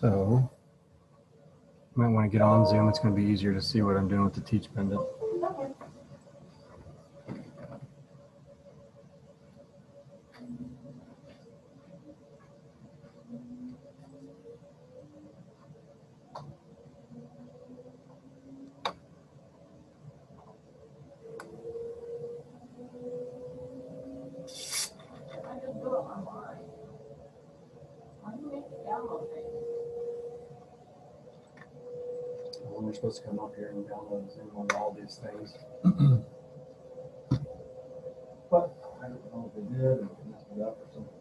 So, might want to get on Zoom. It's going to be easier to see what I'm doing with the Teach Pendant. When we're supposed to come up here and download Zoom on all these things. But I don't know if they did and messed it up or something.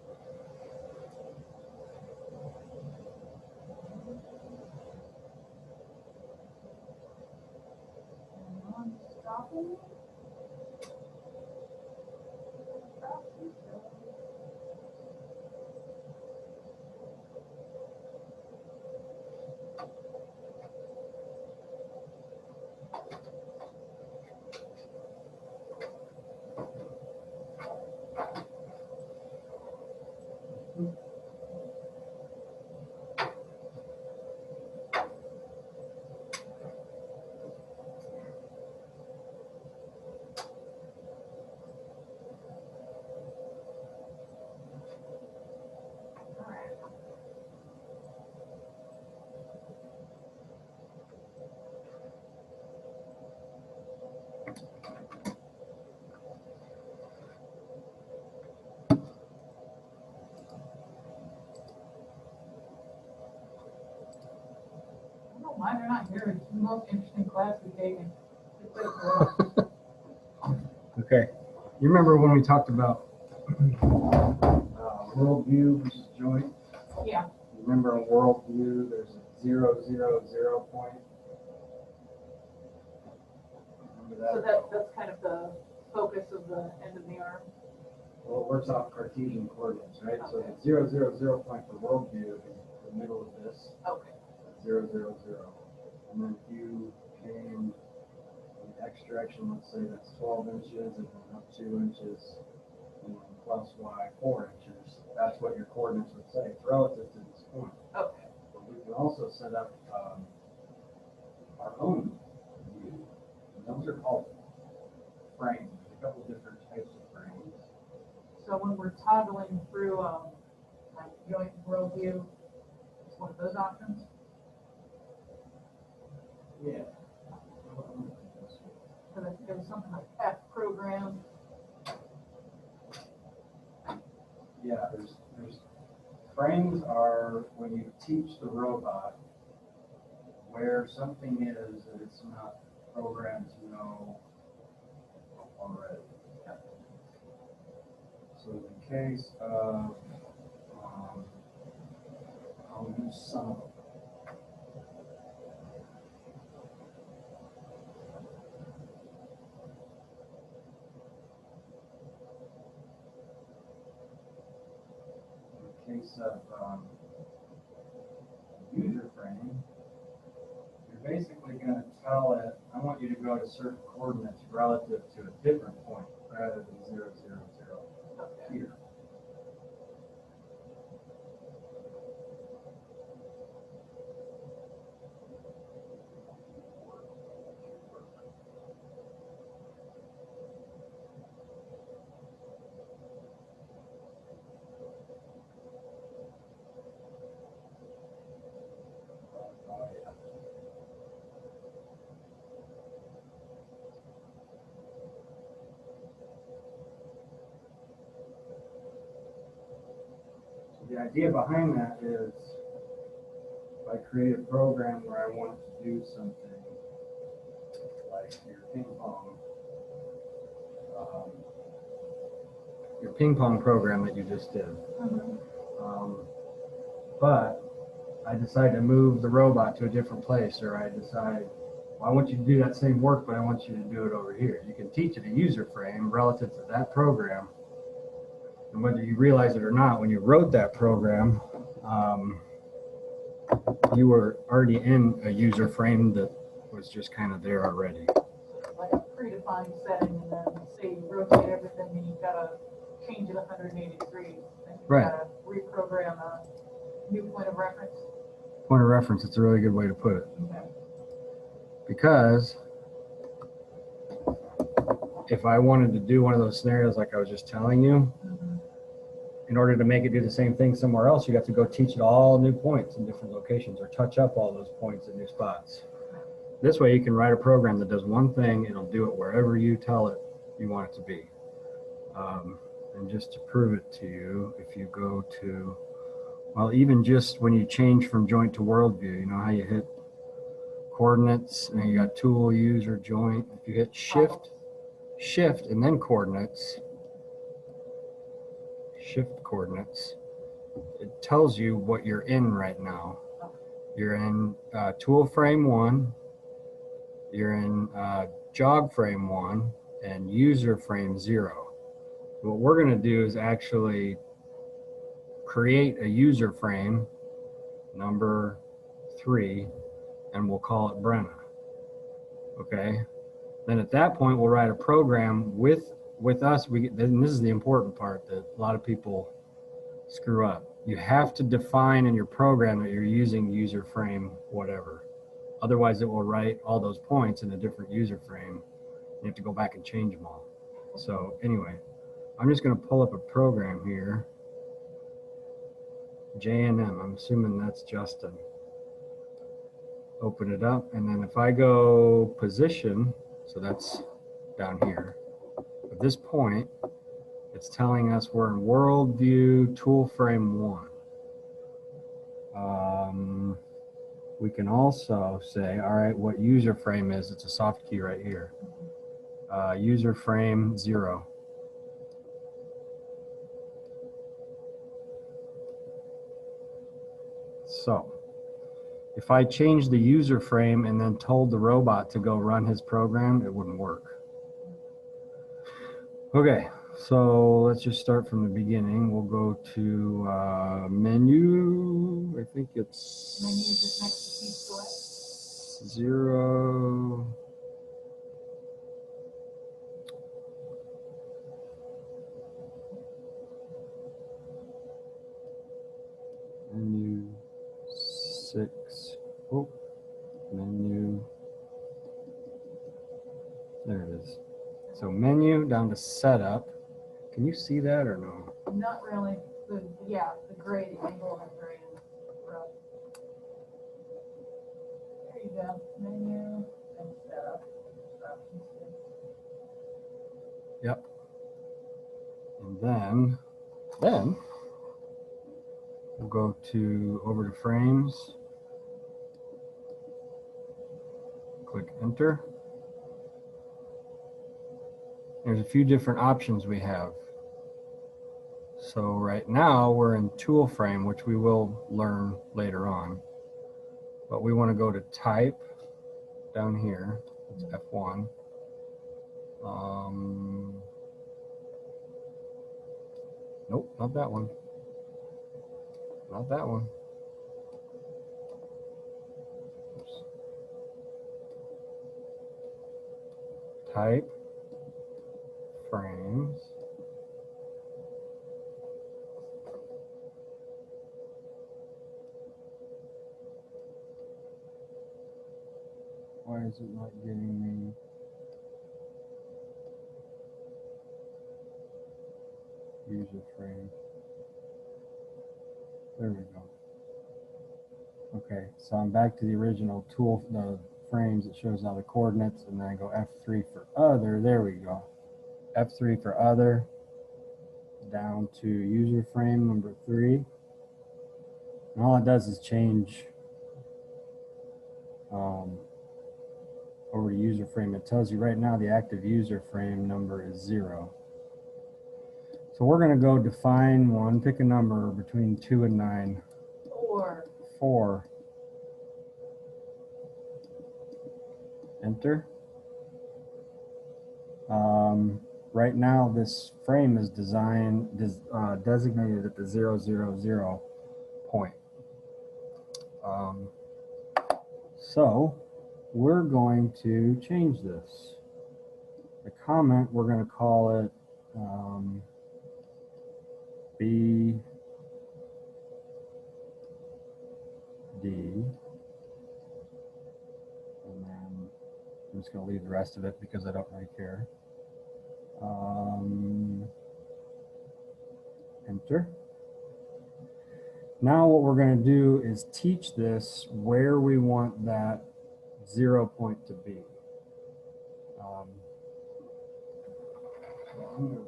Why they're not here? It's the most interesting class we've taken. Okay. You remember when we talked about worldview versus joint? Yeah. You remember a worldview, there's a 0, 0, 0 point. Remember that? So that's kind of the focus of the end of the arm. Well, it works off Cartesian coordinates, right? Okay. So the 0, 0, 0 point for worldview is the middle of this. Okay. 0, 0, 0. And then if you came in the X direction, let's say that's 12 inches, and then up 2 inches, and then plus Y 4 inches. That's what your coordinates would say. It's relative to this point. Okay. But we can also set up our own view. And those are called frames. There's a couple different types of frames. So when we're toggling through like joint worldview, it's one of those options. Yeah. So there was something like F program. Yeah, there's frames are when you teach the robot where something is that it's not programmed to know already. So in case of, I'll use some of them. In case of user frame, you're basically going to tell it, I want you to go to certain coordinates relative to a different point rather than 0, 0, 0 here. The idea behind that is if I create a program where I want to do something like your ping pong program that you just did. But I decide to move the robot to a different place, or I decide, well, I want you to do that same work, but I want you to do it over here. You can teach it a user frame relative to that program. And whether you realize it or not, when you wrote that program, you were already in a user frame that was just kind of there already. Like a predefined setting, and then say you rotate everything, and you've got to change it 180 degrees. And you've Right. got to reprogram a new point of reference. point of reference. It's a really good way to put it. Okay. Because if I wanted to do one of those scenarios like I was just telling you, Mhm. in order to make it do the same thing somewhere else, you have to go teach it all new points in different locations or touch up all those points at new spots. This way you can write a program that does one thing, it'll do it wherever you tell it you want it to be. And just to prove it to you, if you go to, well, even just when you change from joint to worldview, you know how you hit coordinates and you got tool, user, joint. If you hit shift and then coordinates, shift coordinates, it tells you what you're in right now. You're in tool frame 1, you're in jog frame 1, and user frame 0. What we're going to do is actually create a user frame number 3, and we'll call it Brenna. Okay. Then at that point, we'll write a program with us. And this is the important part that a lot of people screw up. You have to define in your program that you're using user frame whatever. Otherwise, it will write all those points in a different user frame. You have to go back and change them all. So anyway, I'm just going to pull up a program here. J&M, I'm assuming that's Justin. Open it up, and then if I go position, so that's down here. At this point, it's telling us we're in worldview tool frame 1. We can also say, all right, what user frame is. It's a soft key right here. User frame 0. So if I change the user frame and then told the robot to go run his program, it wouldn't work. Okay, so let's just start from the beginning. We'll go to menu. I think it's Menu just next to key select. 0. Menu 6. Oh, menu. There it is. So menu down to setup. Can you see that or no? Not really. Yeah, the gray, the angle of the gray and rough. There you go. Menu and setup. Yep. And then we'll go over to frames. Click enter. There's a few different options we have. So right now we're in tool frame, which we will learn later on. But we want to go to type down here. It's F1. Nope, not that one. Not that one. Oops. Type frames. Why is it not giving me? User frame. There we go. Okay, so I'm back to the original tool, the frames. It shows all the coordinates, and then I go F3 for other. There we go. F3 for other. Down to user frame number 3. And all it does is change over to user frame. It tells you right now the active user frame number is 0. So we're going to go define one, pick a number between 2 and 9. 4. Enter. Right now this frame is designated at the 0, 0, 0 point. So we're going to change this. The comment, we're going to call it B, D, just going to leave the rest of it because I don't really care. Enter. Now what we're going to do is teach this where we want that 0 point to be. So I'm going to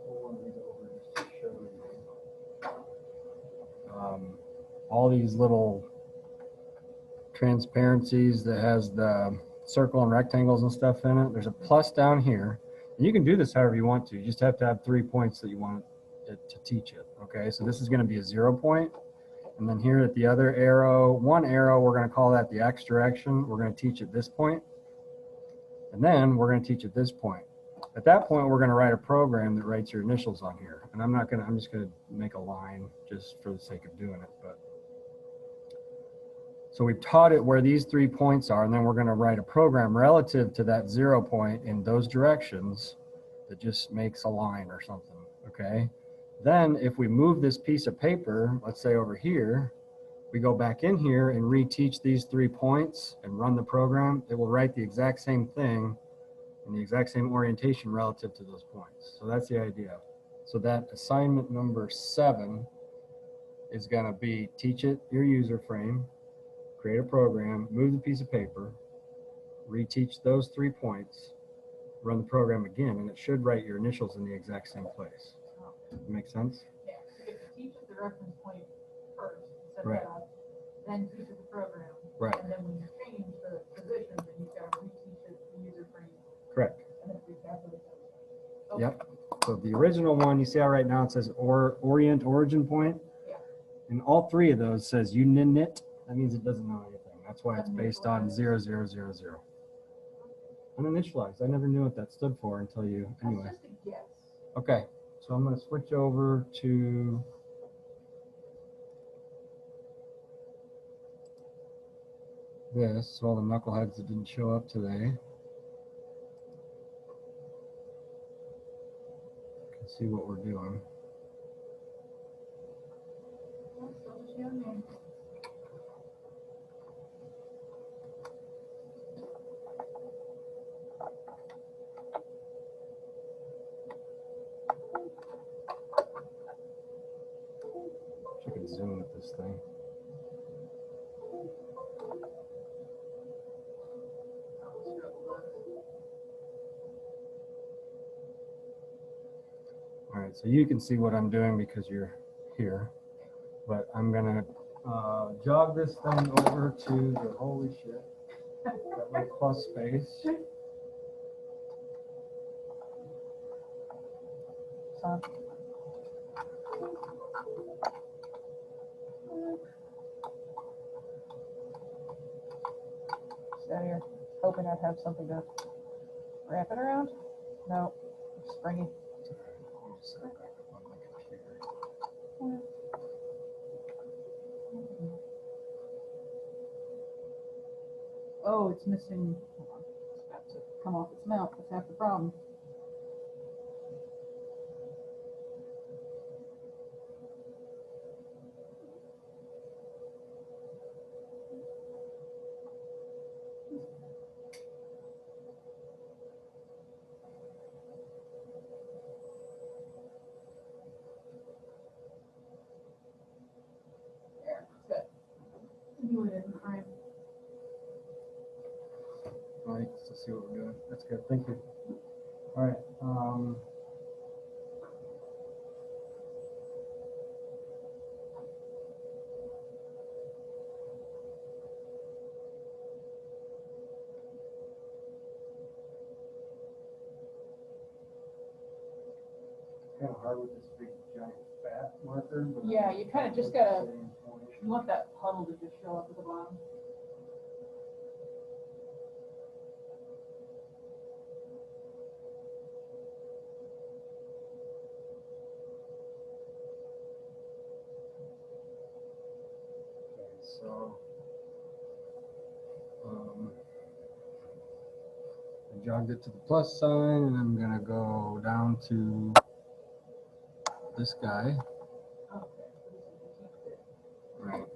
pull one of these over just to show you. All these little transparencies that has the circle and rectangles and stuff in it. There's a plus down here. And you can do this however you want to. You just have to have 3 points that you want it to teach it. Okay, so this is going to be a 0 point. And then here at the other arrow, one arrow, we're going to call that the X direction. We're going to teach at this point. And then we're going to teach at this point. At that point, we're going to write a program that writes your initials on here. And I'm just going to make a line just for the sake of doing it. But so we've taught it where these 3 points are, and then we're going to write a program relative to that 0 point in those directions that just makes a line or something, okay? Then if we move this piece of paper, let's say over here, we go back in here and reteach these 3 points and run the program, it will write the exact same thing in the exact same orientation relative to those points. So that's the idea. So that assignment number 7 is going to be teach it your user frame, create a program, move the piece of paper, reteach those 3 points, run the program again, and it should write your initials in the exact same place. Make sense? Yeah, so if you teach it the reference point first, set Right. that up, then teach it the program. Right. And then when you change the positions, then you've got to reteach it the user frame. Correct. And then recalculate those. Okay. Yep. So the original one, you see how right now it says orient origin point? Yeah. And all 3 of those says uninit. That means it doesn't know anything. That's why it's based on 0, 0, 0, 0. Uninitialized. I never knew what that stood for until you, anyway. That's just a guess. Okay, so I'm going to switch over to this, so all the knuckleheads that didn't show up today can see what we're doing. I can zoom with this thing. All right, so you can see what I'm doing because you're here, but I'm gonna jog this thing over to the holy shit, that little plus space. So you're hoping I'd have something to wrap it around? No, just bring it. Just set it back up on my computer. Oh, it's missing. Hold on. It's about to come off its mount. That's half the problem. There, it's good. You didn't frame. All right, so see what we're doing. That's good. Thank you. All right. Kind of hard with this big giant fat marker. But Yeah, you kind of just gotta. You want that puddle to just show up at the bottom. Okay, so I jogged it to the plus sign, and I'm gonna go down to this guy. Okay, so this is the teach bit. Right.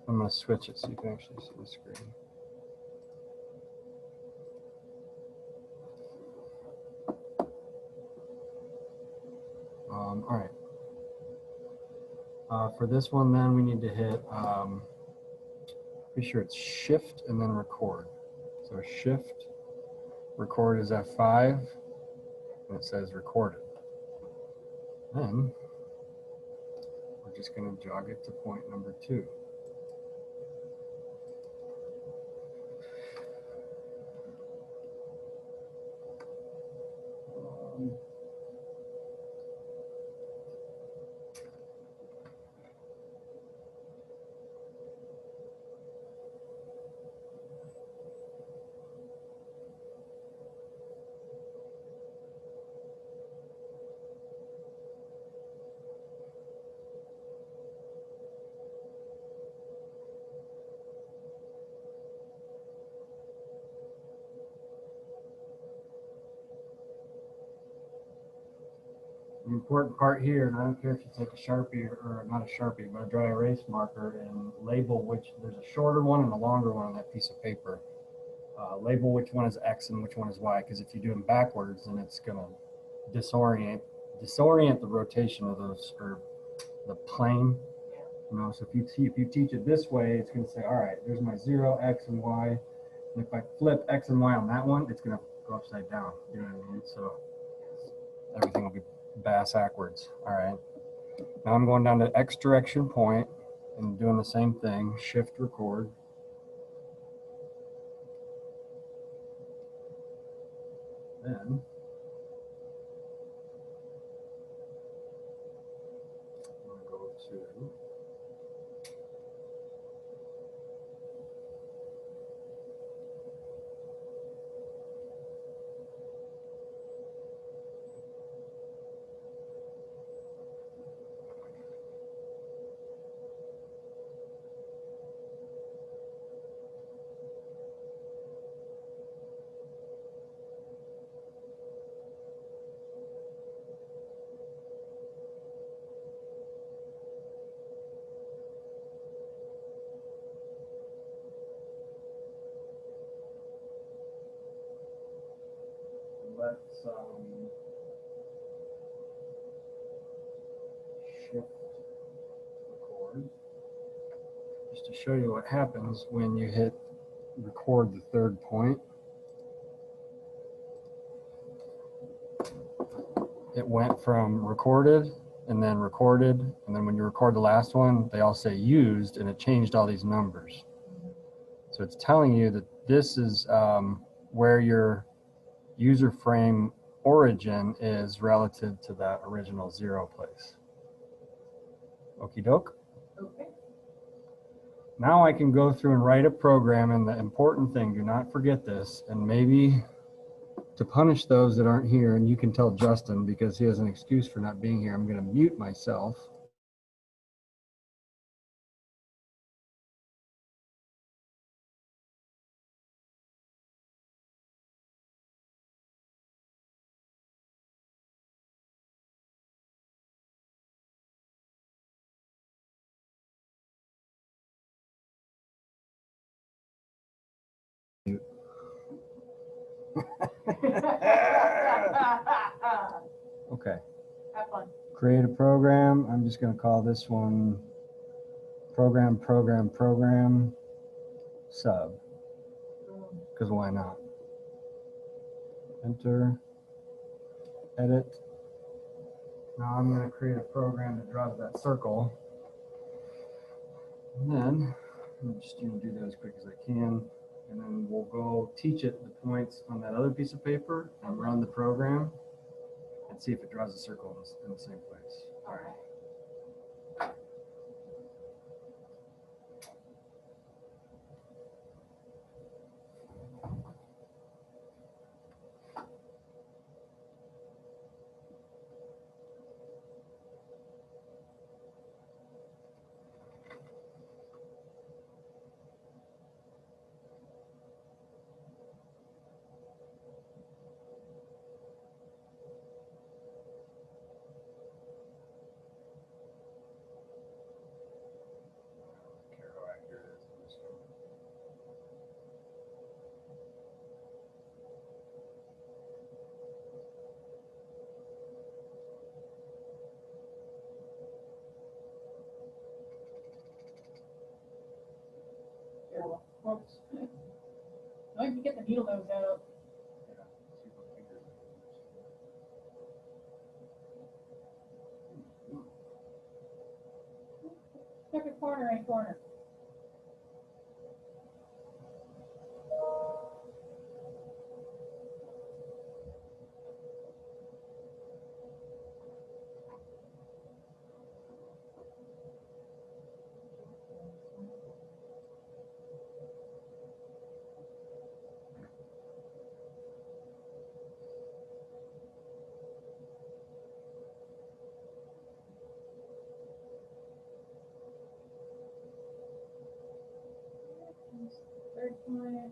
I'm gonna switch it so you can actually see the screen. All right. For this one, then we need to hit, pretty sure it's shift and then record. So shift, record is F5, and it says recorded. Then we're just going to jog it to point number 2. The important part here, and I don't care if you take a Sharpie or not a Sharpie, but a dry erase marker and label which, there's a shorter one and a longer one on that piece of paper. Label which one is X and which one is Y, because if you do them backwards, then it's going to disorient the rotation of those, or the plane. You know, so if you teach it this way, it's going to say, all right, there's my 0, X, and Y. And if I flip X and Y on that one, it's going to go upside down. You know what I mean? So everything will be bass backwards. All right. Now I'm going down to X direction point and doing the same thing. Shift record. Then I'm going to go to let's shift record, just to show you what happens when you hit record the third point. It went from recorded and then recorded, and then when you record the last one, they all say used, and it changed all these numbers. So it's telling you that this is where your user frame origin is relative to that original 0 place. Okie doke. Okay. Now I can go through and write a program, and the important thing, do not forget this, and maybe to punish those that aren't here, and you can tell Justin because he has an excuse for not being here, I'm going to mute myself. Okay. Have fun. Create a program. I'm just going to call this one program sub, because why not? Enter, edit. Now I'm going to create a program that draws that circle. And then I'm just going to do that as quick as I can. And then we'll go teach it the points on that other piece of paper and run the program and see if it draws a circle in the same place. All right. folks. No, you can get the needle nose out. Yeah, see what fingers I can Second corner, right corner. Third corner.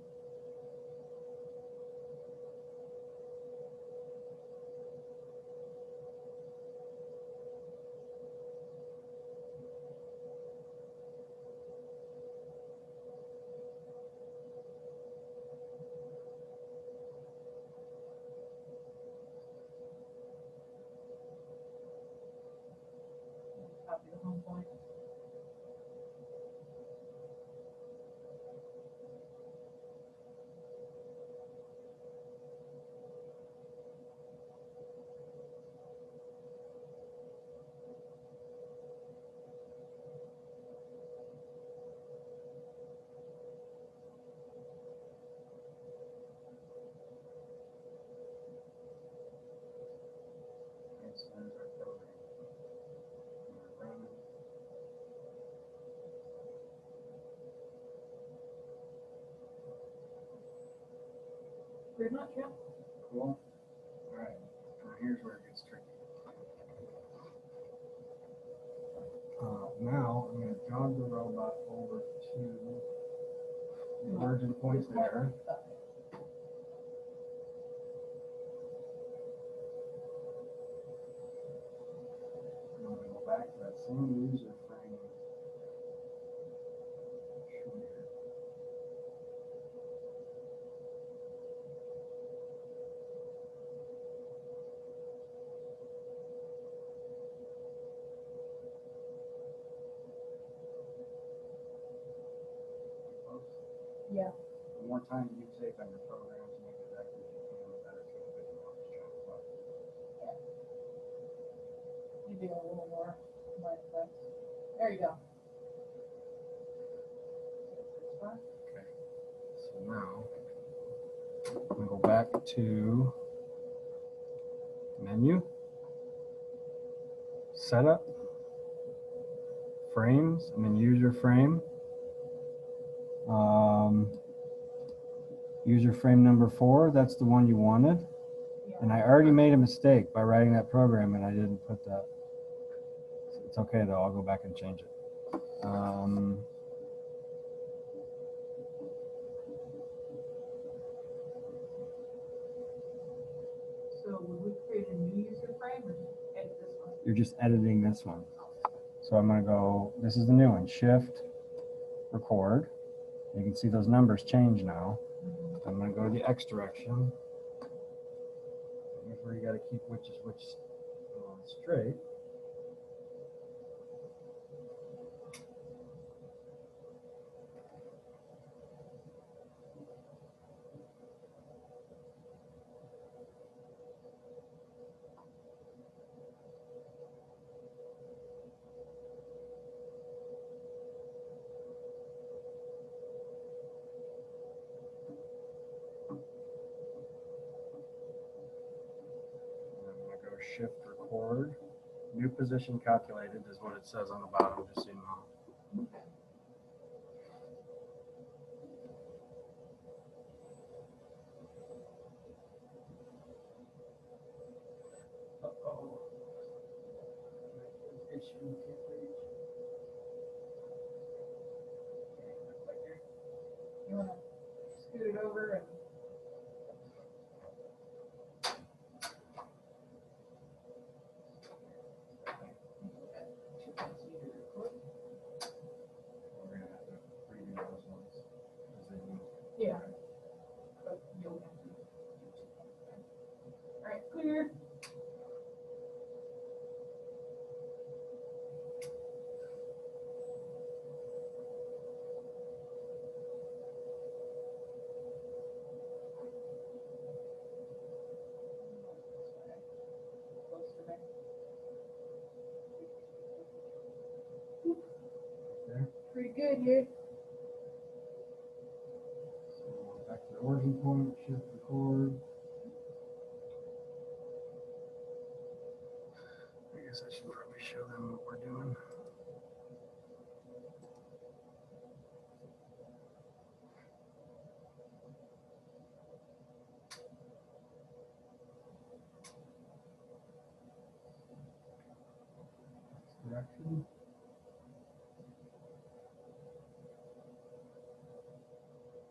Copy the home point. And send our program. Run. Pretty much, yeah. Cool. All right. Now here's where it gets tricky. Now I'm going to jog the robot over to the origin point there. I'm going to go back to that same user frame. Here. Close. Yeah. The more time you take on your program to make it as accurate as you can, the better it's going to be. You do a little more light effects. There you go. Okay. So now I'm going to go back to menu, setup, frames, and then user frame. User frame number 4, that's the one you wanted. And I already made a mistake by writing that program and I didn't put that. It's okay though, I'll go back and change it. So would we create a new user frame or just edit this one? You're just editing this one. So I'm going to go, this is the new one, shift, record. You can see those numbers change now. I'm going to go to the X direction. Here's where you got to keep which is which straight. I'm going to go shift record. New position calculated is what it says on the bottom, just so you know. Okay. Uh-oh. Issue, can't reach. You wanna scoot it over and We're going to have to redo those ones. 'Cause they move. yeah. But you'll have to. All right, clear. Okay. There. Pretty good here. So back to the origin point, shift record. I guess I should probably show them what we're doing. Direction.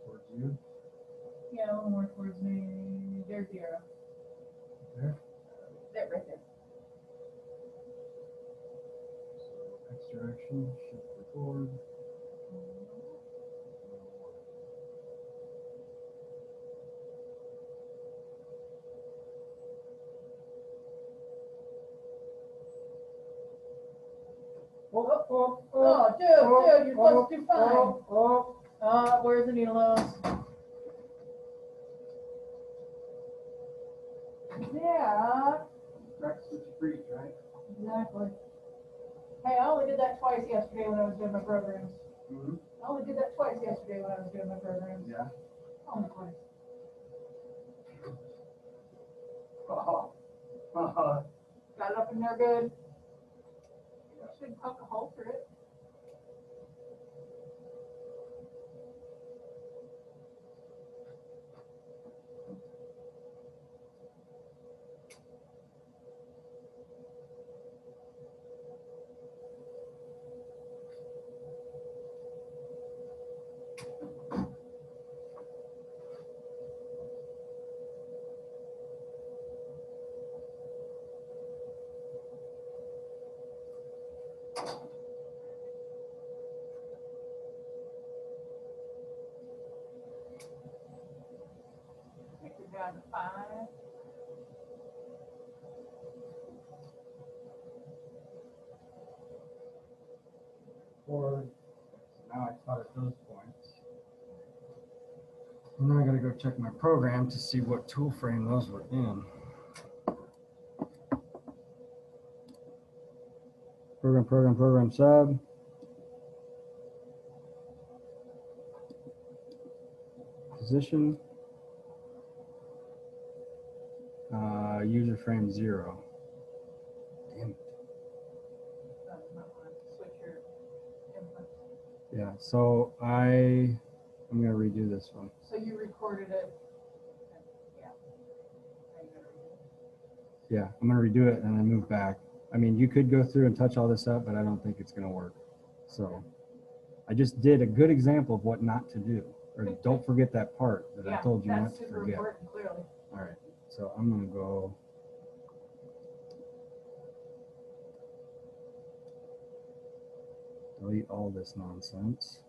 Towards you. Yeah, a little more towards me. There's 0. There. There, right there. So X direction, shift record. Oh, dude, you're supposed to do fine. Where's the needle nose? Yeah, Practice what you preach, right? exactly. Hey, I only did that twice yesterday when I was doing my programs. Mm-hmm. I only did that twice yesterday when I was doing my programs. Yeah. Only twice. Got it up in there good. Should poke a hole through it. Take it down to 5. Forward. Now I taught at those points. And now I gotta go check my program to see what tool frame those were in. Program sub. Position. User frame 0. Damn it. Switch your input. Yeah, so I'm gonna redo this one. So you recorded it. Yeah. Now you gotta redo it. Yeah, I'm gonna redo it and then move back. I mean, you could go through and touch all this up, but I don't think it's gonna work. So I just did a good example of what not to do. Or don't forget that part that I told you not that's to super forget. important, clearly. All right, so I'm gonna go. Delete all this nonsense.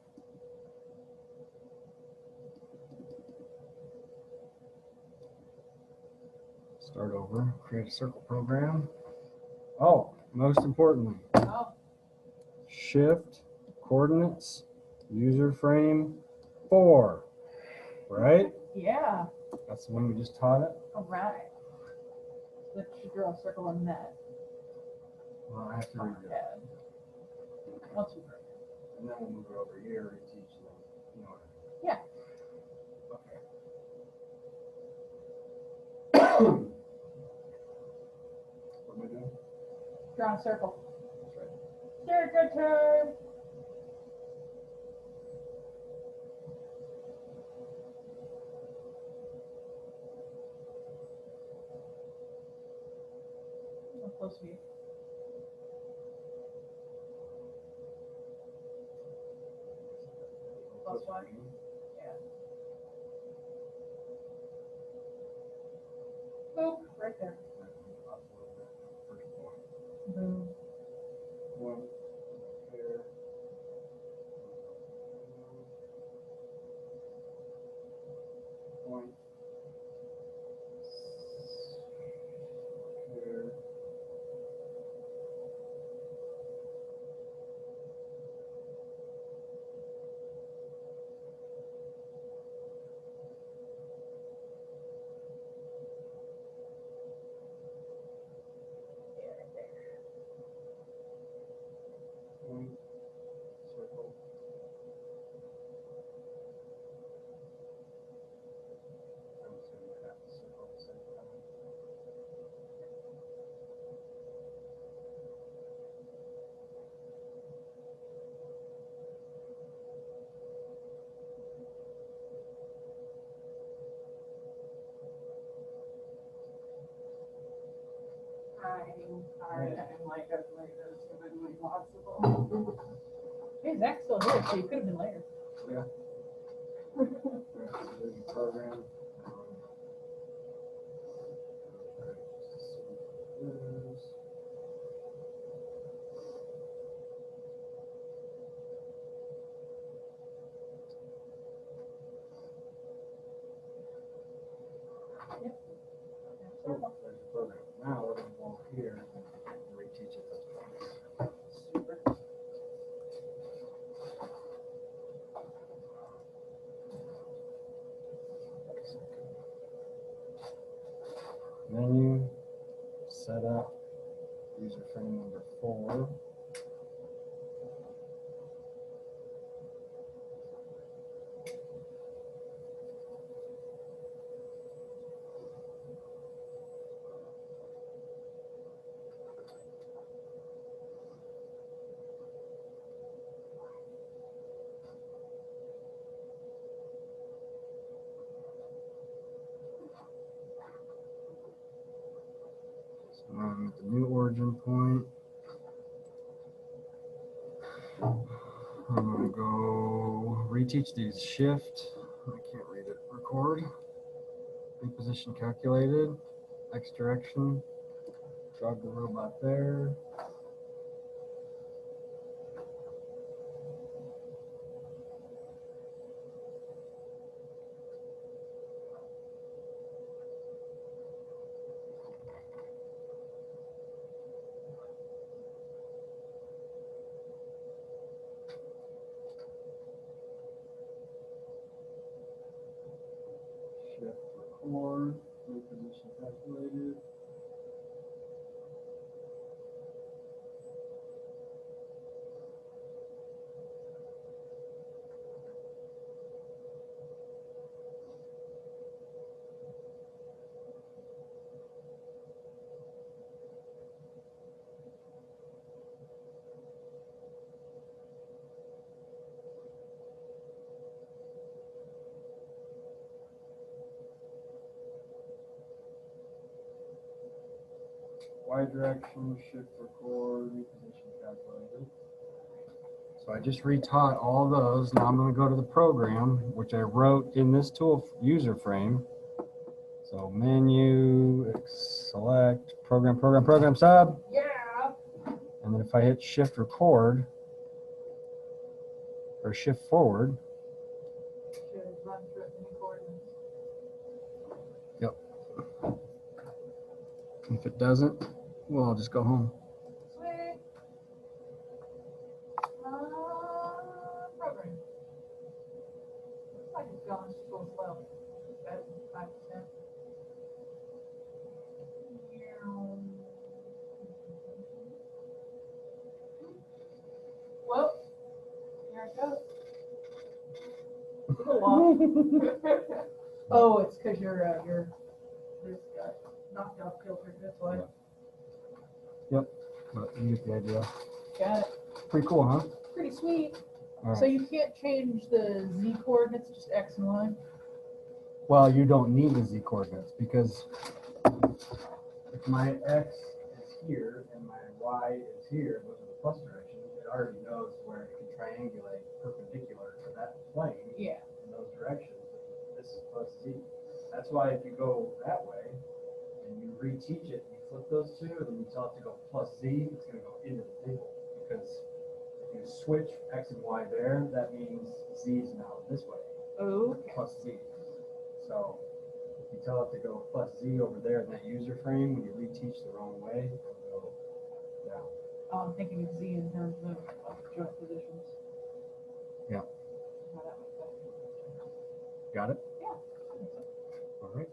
Start over, create a circle program. Oh, most importantly, Oh, shift coordinates, user frame 4, right? yeah. That's the one we just taught it. All right. Let's draw a circle on that. Well, I have to redo it. Yeah. Once you And then we'll move it over here and teach them. You know what? Yeah. Okay. What am I doing? draw a circle. That's right. Circle time. How close to you? Plus 1. Yeah. Boop, right there. First point. Boom. One. Here. Point. Here. I'm like, there's been lots of them. Hey, Zach's still here, so you could have been later. Yeah. There's a program. Oh, there's a program. Now we're going to go here and reteach it this way. Super. Menu, setup, user frame number 4. So now I'm at the new origin point. I'm going to go reteach these shift. I can't read it. Record. Reposition calculated. X direction. Drag the robot there. Shift record. Reposition calculated. Y direction, shift record, reposition calculated. So I just retaught all those. Now I'm going to go to the program, which I wrote in this tool user frame. So menu, select, program sub. Yeah. And then if I hit shift record or shift forward, Should run through it in the coordinates. if it doesn't, well, I'll just go home. Sweet. Program. Looks like it's going just a little slow. Better than 5%. Well, here it goes. It's a little long. Oh, it's because your this got knocked off filter. That's why. But you get the idea. Got it. Pretty cool, huh? Pretty sweet. All So right. you can't change the z coordinates, just x and y. Well, you don't need the z coordinates because if my x is here and my y is here, those are the plus directions, it already knows where it can triangulate perpendicular to that plane Yeah. in those directions. This is plus z. That's why if you go that way and you reteach it, you flip those two, and then you tell it to go plus z, it's going to go into the table. Because if you switch x and y there, that means z is now this way, Okay. plus z. So if you tell it to go plus z over there in that user frame, when you reteach the wrong way, it'll go down. Oh, I'm thinking of z in terms of joint positions. Yeah. How that makes sense. Got it? Yeah. All right.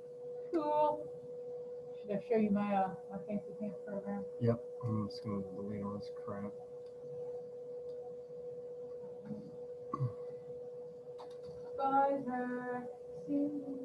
Cool. Should I show you my my fancy pants program? Yep. I'm just going to delete all this crap. Bye, Zach. See you.